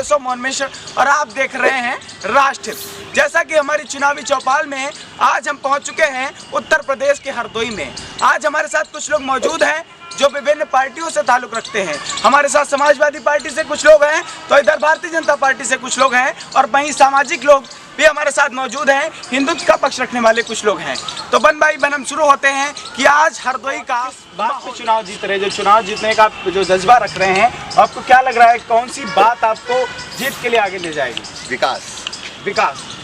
दोस्तों मोहन मिश्र और आप देख रहे हैं राष्ट्र। जैसा कि हमारी चुनावी चौपाल में आज हम पहुंच चुके हैं उत्तर प्रदेश के हरदोई में। आज हमारे साथ कुछ लोग मौजूद हैं जो विभिन्न पार्टियों से ताल्लुक़ रखते हैं। हमारे साथ समाजवादी पार्टी से कुछ लोग हैं, तो इधर भारतीय जनता पार्टी से कुछ लोग हैं और वहीं सामाजिक लोग भी हमारे साथ मौजूद हैं, हिंदुत्व का पक्ष रखने वाले कुछ लोग हैं। तो बन भाई बन हम शुरू होते हैं कि आज हरदोई का बात पे चुनाव जीत रहे, जो चुनाव जीतने का जो जज्बा रख रहे हैं, आपको क्या लग रहा है कौन सी बात आपको जीत के लिए आगे ले जाएगी? विकास।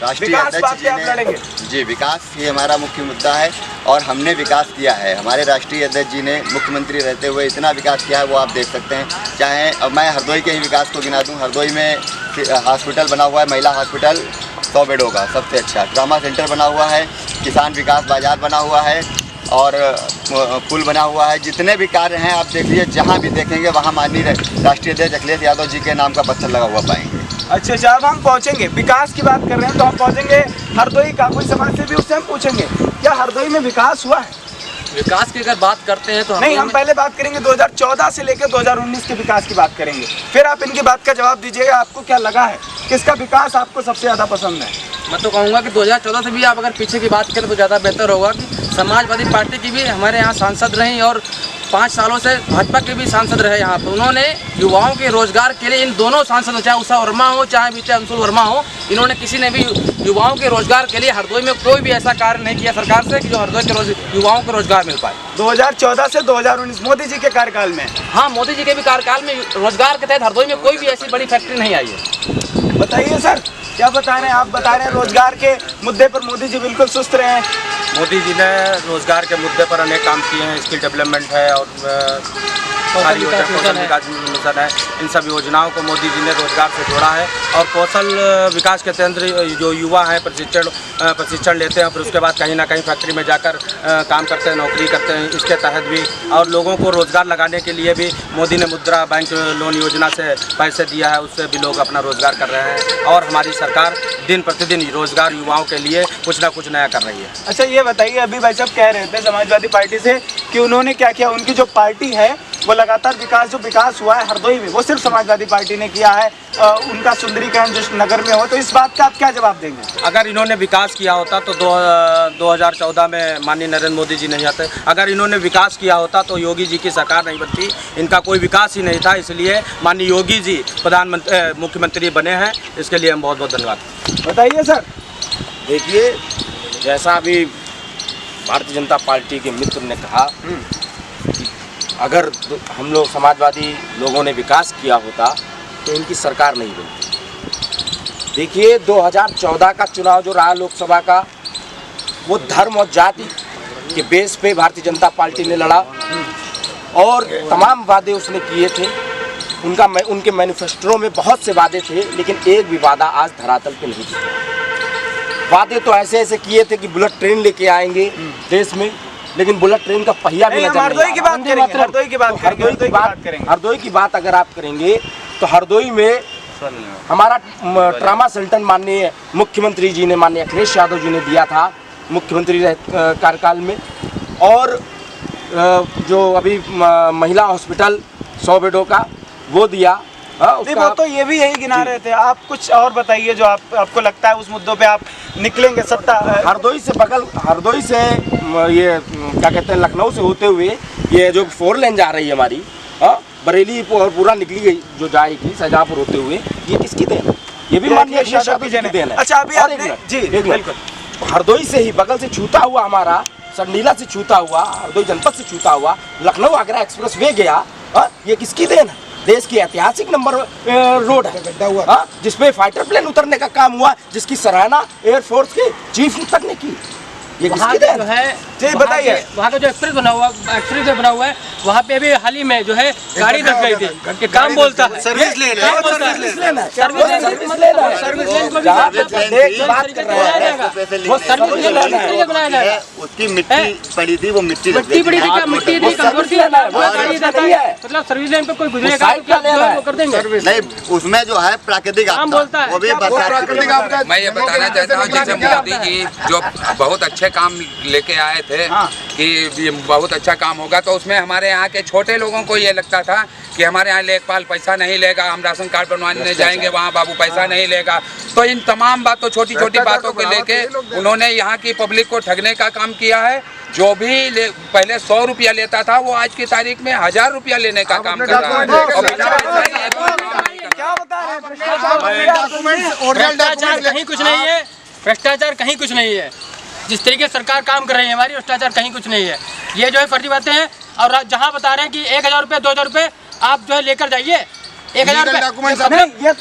राष्ट्रीय अध्यक्ष जी ने लड़ेंगे जी, विकास ये हमारा मुख्य मुद्दा है और हमने विकास किया है। हमारे राष्ट्रीय अध्यक्ष जी ने मुख्यमंत्री रहते हुए इतना विकास किया है, वो आप देख सकते हैं। चाहे अब मैं हरदोई के ही विकास को गिना दूं, हरदोई में हॉस्पिटल बना हुआ है, महिला हॉस्पिटल 100 बेडों का सबसे अच्छा, ट्रामा सेंटर बना हुआ है, किसान विकास बाजार बना हुआ है और पुल बना हुआ है। जितने भी कार्य हैं आप देख लीजिए, जहाँ भी देखेंगे वहाँ माननीय राष्ट्रीय अध्यक्ष अखिलेश यादव जी के नाम का पत्थर लगा हुआ पाएंगे। अच्छा, अब हम पहुंचेंगे, विकास की बात कर रहे हैं तो हम पहुंचेंगे हरदोई का कोई समाज से भी, उससे हम पूछेंगे क्या हरदोई में विकास हुआ है? विकास की अगर बात करते हैं तो नहीं, हम पहले बात करेंगे 2014 से लेकर 2019 के विकास की बात करेंगे, फिर आप इनकी बात का जवाब दीजिएगा। आपको क्या लगा है, किसका विकास आपको सबसे ज़्यादा पसंद है? मैं तो कहूँगा कि 2014 से भी आप अगर पीछे की बात करें तो ज़्यादा बेहतर होगा कि समाजवादी पार्टी की भी हमारे यहाँ सांसद रहीं और 5 सालों से भाजपा के भी सांसद रहे यहाँ पर। उन्होंने युवाओं के रोजगार के लिए, इन दोनों सांसदों, चाहे उषा वर्मा हो चाहे विजय अंशुल वर्मा हो, इन्होंने किसी ने भी युवाओं के रोजगार के लिए हरदोई में कोई भी ऐसा कार्य नहीं किया सरकार से कि जो हरदोई के युवाओं को रोजगार मिल पाए। 2014 से 2019 मोदी जी के कार्यकाल में, हाँ, मोदी जी के भी कार्यकाल में रोजगार के तहत हरदोई में कोई भी ऐसी बड़ी फैक्ट्री नहीं आई है। बताइए सर, क्या बता रहे हैं आप? बता रहे हैं रोजगार के मुद्दे पर मोदी जी बिल्कुल सुस्त रहे हैं। मोदी जी ने रोजगार के मुद्दे पर अनेक काम किए हैं, स्किल डेवलपमेंट है और सारी कौशल विकास मिशन है। इन सब योजनाओं को मोदी जी ने रोजगार से जोड़ा है और कौशल विकास के तहत जो युवा हैं प्रशिक्षण लेते हैं, फिर उसके बाद कहीं ना कहीं फैक्ट्री में जाकर काम करते हैं, नौकरी करते हैं। इसके तहत भी और लोगों को रोजगार लगाने के लिए भी मोदी ने मुद्रा बैंक लोन योजना से पैसे दिया है, उससे भी लोग अपना रोजगार कर रहे हैं और हमारी सरकार दिन प्रतिदिन रोजगार युवाओं के लिए कुछ ना कुछ नया कर रही है। अच्छा, ये बताइए, अभी भाई साहब कह रहे थे समाजवादी पार्टी से कि उन्होंने क्या किया, उनकी जो पार्टी है वो लगातार विकास हुआ है हरदोई में, वो सिर्फ समाजवादी पार्टी ने किया है, उनका सुंदरीकरण जिस नगर में हो, तो इस बात का आप क्या जवाब देंगे? अगर इन्होंने विकास किया होता तो 2014 में माननीय नरेंद्र मोदी जी नहीं आते। अगर इन्होंने विकास किया होता तो योगी जी की सरकार नहीं बनती। इनका कोई विकास ही नहीं था, इसलिए माननीय योगी जी मुख्यमंत्री बने हैं। इसके लिए हम बहुत बहुत धन्यवाद। बताइए सर। देखिए, जैसा अभी भारतीय जनता पार्टी के मित्र ने कहा कि अगर हम लोग समाजवादी लोगों ने विकास किया होता तो इनकी सरकार नहीं बनती। देखिए, 2014 का चुनाव जो रहा लोकसभा का, वो धर्म और जाति के बेस पे भारतीय जनता पार्टी ने लड़ा और तमाम वादे उसने किए थे। उनके मैनिफेस्टो में बहुत से वादे थे, लेकिन एक भी वादा आज धरातल पे नहीं दिखा। वादे तो ऐसे किए थे कि बुलेट ट्रेन लेके आएंगे देश में, लेकिन बुलेट ट्रेन का पहिया भी नजर नहीं आ रहा। हरदोई की बात अगर आप करेंगे तो हरदोई में हमारा ट्रामा सेंटर माननीय मुख्यमंत्री जी ने, माननीय अखिलेश यादव जी ने दिया था मुख्यमंत्री कार्यकाल में, और जो अभी महिला हॉस्पिटल 100 बेडों का वो दिया। वो तो ये भी यही गिना रहे थे। आप कुछ और बताइए जो आपको लगता है उस मुद्दों पे आप निकलेंगे सत्ता। हरदोई से ये क्या कहते हैं, लखनऊ से होते हुए ये जो 4 लेन जा रही है हमारी, बरेली और पूरा निकली गई जो जाएगी शाहजहांपुर होते हुए, ये किसकी देन है? ये भी माननीय अखिलेश यादव जी की देन है। अच्छा, अभी एक मिनट, हरदोई से ही बगल से छूता हुआ, हमारा सरनीला से छूता हुआ, हरदोई जनपद से छूता हुआ लखनऊ आगरा एक्सप्रेस वे गया, ये किसकी देन है? देश की ऐतिहासिक नंबर रोड है, जिसपे फाइटर प्लेन उतरने का काम हुआ, जिसकी सराहना एयरफोर्स के चीफ तक ने की। ये किसकी देन है? जी बताइए। वहाँ का जो एक्सप्रेस बना हुआ है, वहाँ पे भी हाल ही में जो है गाड़ी रख गई थी कि काम बोलता है, सर्विस लेन है। उसकी मिट्टी पड़ी थी, वो मिट्टी पड़ी थी, मतलब सर्विस लेन पे कोई गुजरेगा तो कर देंगे। नहीं, उसमें जो है प्राकृतिक काम बोलता है, वो भी प्राकृतिक आपका। मैं ये बताना चाहता हूँ जैसे मोदी जी जो बहुत अच्छे काम लेके आए थे कि ये बहुत अच्छा काम होगा, तो उसमें हमारे यहाँ के छोटे लोगों को ये लगता था कि हमारे यहाँ लेखपाल पैसा नहीं लेगा, हम राशन कार्ड बनवाने जाएंगे वहाँ बाबू पैसा नहीं लेगा। तो इन तमाम बातों, छोटी छोटी बातों को लेके उन्होंने यहाँ की पब्लिक को ठगने का काम किया है। जो भी पहले 100 रुपया लेता था वो आज की तारीख में 1000 रुपया लेने का काम कर रहा है। क्या बता रहे हैं? भ्रष्टाचार कहीं कुछ नहीं है, भ्रष्टाचार कहीं कुछ नहीं है। जिस तरीके से सरकार काम कर रही है हमारी, भ्रष्टाचार कहीं कुछ नहीं है। ये जो है फर्जी बातें हैं। और जहाँ बता रहे हैं कि 1000 रुपये 2000 रुपये आप जो है लेकर जाइए, 1000 रुपये, ये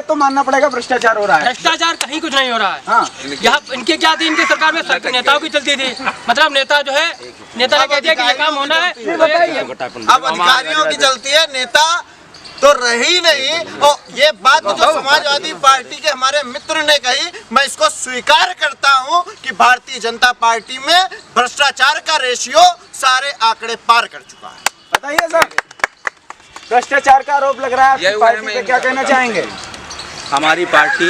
तो मानना पड़ेगा भ्रष्टाचार हो रहा है। भ्रष्टाचार कहीं कुछ नहीं हो रहा है। हाँ। यहाँ इनकी क्या थी, इनकी सरकार में नेताओं की चलती थी। मतलब नेता जो है, नेता ने कह दिया कि ये काम होना है। अब अधिकारियों की चलती है, नेता तो रही नहीं। और ये बात जो समाजवादी पार्टी के हमारे मित्र ने कही, मैं इसको स्वीकार करता हूं कि भारतीय जनता पार्टी में भ्रष्टाचार का रेशियो सारे आंकड़े पार कर चुका है। बताइए सर, भ्रष्टाचार का आरोप लग रहा है आपकी पार्टी पे, क्या कहना चाहेंगे? हमारी पार्टी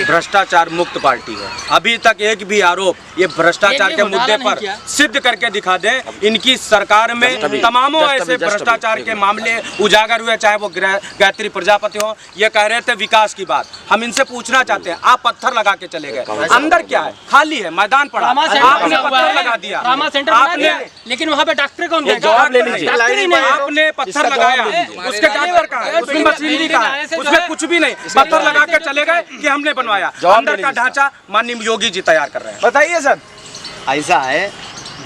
भ्रष्टाचार मुक्त पार्टी है। अभी तक एक भी आरोप ये भ्रष्टाचार के मुद्दे पर सिद्ध करके दिखा दें। इनकी सरकार में तमामों ऐसे भ्रष्टाचार के मामले उजागर हुए, चाहे वो गायत्री प्रजापति हो। ये कह रहे थे विकास की बात, हम इनसे पूछना चाहते हैं, आप पत्थर लगा के चले गए, अंदर क्या है? खाली है, मैदान पड़ा, आपने पत्थर लगा दिया। आपने, लेकिन वहाँ पे डॉक्टर कौन देगा? जवाब ले लीजिए। आपने पत्थर लगाया, उसके डॉक्टर कहाँ है? उसकी मशीनरी कहाँ है? उसमें कुछ भी नहीं, पत्थर लगा के चले गए कि हमने बनवाया। अंदर का ढांचा माननीय योगी जी तैयार कर रहे हैं। बताइए सर। ऐसा है,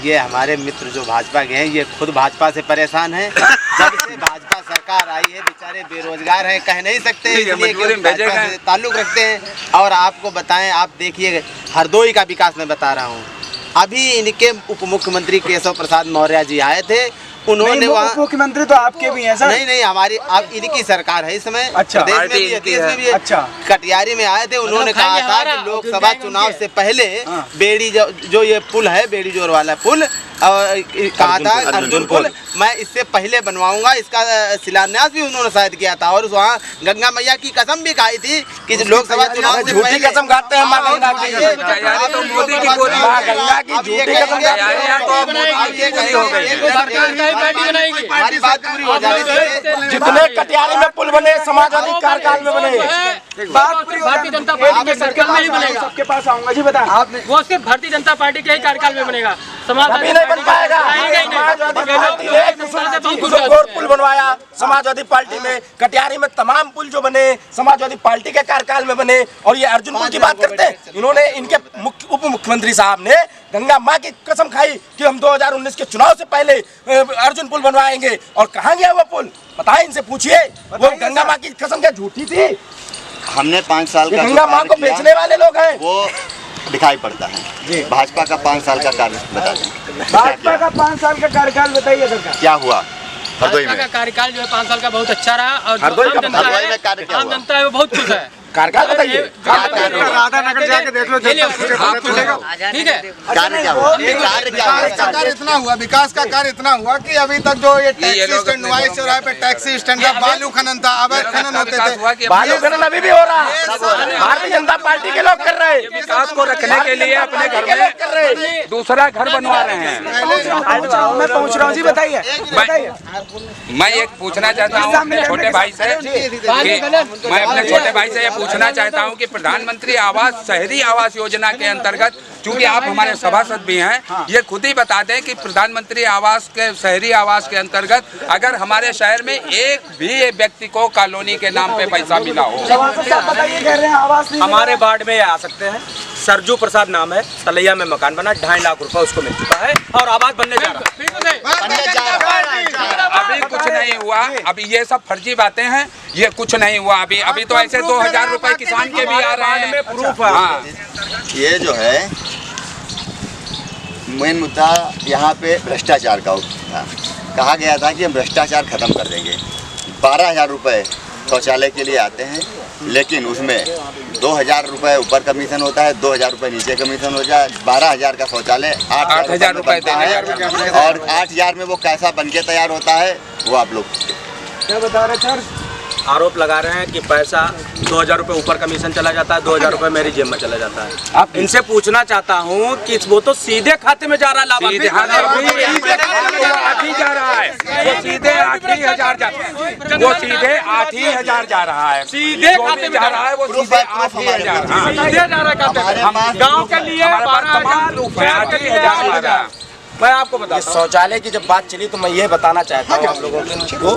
ये हमारे मित्र जो भाजपा के हैं, ये खुद भाजपा से परेशान हैं। जब से भाजपा सरकार आई है, बेचारे बेरोजगार हैं, कह नहीं सकते, इसलिए कि भाजपा से ताल्लुक रखते हैं। और आपको बताएं, आप देखिए हरदोई का विकास मैं बता रहा हूँ। अभी इनके उप मुख्यमंत्री केशव प्रसाद मौर्य जी आए थे, उन्होंने वहाँ मुख्यमंत्री तो आपके भी हैं सर? नहीं, हमारी अब इनकी सरकार है इस समय। अच्छा, प्रदेश में भी है, देश में भी है। अच्छा, कटियारी में आए थे, उन्होंने कहा था कि लोकसभा चुनाव से पहले बेड़ी जो ये पुल है, बेड़ी जोर वाला पुल, कहा था अर्जुन पुल, मैं इससे पहले बनवाऊंगा। इसका शिलान्यास भी उन्होंने शायद किया था। और वहाँ गंगा मैया की कसम भी खाई थी कि लोकसभा चुनाव से पहले कसम खाते हैं। हमारी बात पूरी हो जाएगी। जितने कटियारी में पुल बने समाजवादी कार्यकाल में बने, भारतीय जनता पार्टी के सरकार में ही बनेगा। सबके पास आऊंगा जी, बताएं आपने। वो सिर्फ भारतीय जनता पार्टी के ही कार्यकाल में बनेगा। अभी नहीं बन पाएगा। पुल बनवाया समाजवादी पार्टी में, कटियारी में तमाम पुल जो बने समाजवादी पार्टी के कार्यकाल में बने। और ये अर्जुन पुल की बात करते हैं, इन्होंने इनके उप मुख्यमंत्री साहब ने गंगा माँ की कसम खाई कि हम 2019 के चुनाव से पहले अर्जुन पुल बनवाएंगे। और कहाँ गया वो पुल? बताएं, इनसे पूछिए। वो गंगा माँ की कसम क्या झूठी थी? हमने 5 साल का गंगा माँ को बेचने वाले लोग हैं, वो दिखाई पड़ता है। भाजपा का 5 साल का कार्य बता दें। भाजपा का 5 साल का कार्यकाल बताइए सरकार, क्या हुआ हरदोई में? का कार्यकाल जो है 5 साल का बहुत अच्छा रहा। और हरदोई आम जनता हरदोई में कार्य क्या आम हुआ? जनता है वो बहुत खुश है। कार्यकाल बताइए। राधानगर जाके देख लो, ठीक है। कार्य क्या हुआ? कार्य क्या हुआ? विकास का कार्य इतना हुआ, विकास का कार्य इतना हुआ कि अभी तक जो ये टैक्सी स्टैंड, नुआई चौराहे पे टैक्सी स्टैंड का बालू खनन था, अवैध खनन होते थे। बालू खनन अभी भी हो रहा है, भारतीय जनता पार्टी के लोग कर रहे हैं। विकास को रखने के लिए अपने घर में दूसरा घर बनवा रहे हैं। मैं पहुंच रहा हूँ जी, बताइए। मैं एक पूछना चाहता हूँ अपने छोटे भाई से, मैं अपने छोटे भाई से ये पूछना चाहता हूँ कि प्रधानमंत्री आवास, शहरी आवास योजना के अंतर्गत, चूंकि आप हमारे सभासद भी हैं, ये खुद ही बता दें कि प्रधानमंत्री आवास के, शहरी आवास के अंतर्गत अगर हमारे शहर में एक भी व्यक्ति को कॉलोनी के नाम पे पैसा मिला हो। हमारे वार्ड में आ सकते हैं। सरजू प्रसाद नाम है, तलैया में मकान बना, 2.5 लाख रुपए उसको मिल चुका है और आवास बनने जा रहा है। अभी कुछ नहीं हुआ, अभी ये सब फर्जी बातें हैं, ये कुछ नहीं हुआ अभी। अभी तो ऐसे 2000 रुपए किसान के भी आ रहे हैं। प्रूफ है। हाँ। ये जो है मेन मुद्दा यहाँ पे भ्रष्टाचार का था। कहा गया था कि हम भ्रष्टाचार खत्म कर देंगे। 12,000 रुपये शौचालय के लिए आते हैं, लेकिन उसमें 2,000 रुपये ऊपर कमीशन होता है, 2,000 रुपये नीचे कमीशन हो जाए। 12,000 का शौचालय 8,000 रुपये देता है। और 8,000 में वो कैसा बन के तैयार होता है वो आप लोग क्या बता रहे सर? आरोप लगा रहे हैं कि पैसा 2,000 रुपये ऊपर कमीशन चला जाता है, 2,000 रुपये मेरी जेब में चला जाता है। अब इनसे पूछना चाहता हूँ कि वो तो सीधे खाते में जा रहा है, लाभार्थी अभी जा रहा है। सीधे 8,000 जा रहा है, सीधे खाते में जा रहा है, वो सीधे 8,000 सीधे जा रहा खाते में। गाँव के लिए 12,000। मैं आपको बता शौचालय की जब बात चली तो मैं ये बताना चाहता हूँ आप लोगों को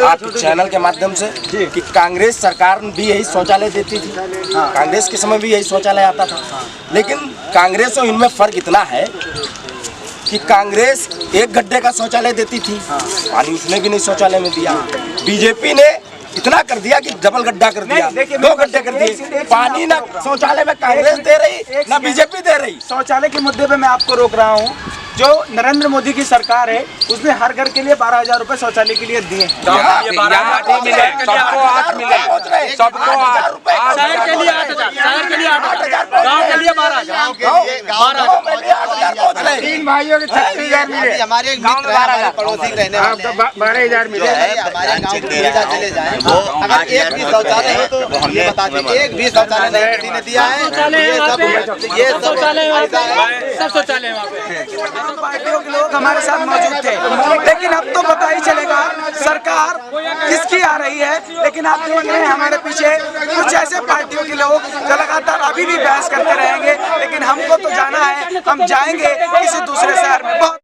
आपके चैनल के माध्यम से कि कांग्रेस सरकार भी यही शौचालय देती थी, कांग्रेस के समय भी यही शौचालय आता था, लेकिन कांग्रेस और इनमें फर्क इतना है कि कांग्रेस एक गड्ढे का शौचालय देती थी, पानी उसने भी नहीं शौचालय में दिया। बीजेपी ने इतना कर दिया कि डबल गड्ढा कर दिया, 2 गड्ढे कर दिए, पानी ना शौचालय में कांग्रेस दे रही ना बीजेपी दे रही। शौचालय के मुद्दे पे मैं आपको रोक रहा हूँ। जो नरेंद्र मोदी की सरकार है उसने हर घर के लिए 12,000 रुपए शौचालय के लिए दिए। सबको 8 मिले, सबको 8। शहर के लिए 8,000, शहर के लिए 8,000, गाँव के लिए 12,000। 3 भाइयों के 36,000 मिले, हमारे एक मित्र है, हमारे पड़ोसी रहने वाले हैं, 12,000 मिले। हमारे गांव के पूजा चले जाए, अगर एक भी शौचालय हो तो ये बता दीजिए, एक भी शौचालय नहीं किसी ने दिया है। ये सब शौचालय वहाँ पे, सब शौचालय वहाँ पे। पार्टियों के लोग हमारे साथ मौजूद थे, लेकिन अब तो पता ही चलेगा सरकार किसकी आ रही है। लेकिन आप देख रहे हैं हमारे पीछे कुछ ऐसे पार्टियों के लोग जो लगातार अभी भी बहस करते रहेंगे, लेकिन हमको तो जाना है, हम जाएंगे किसी दूसरे शहर में। बहुत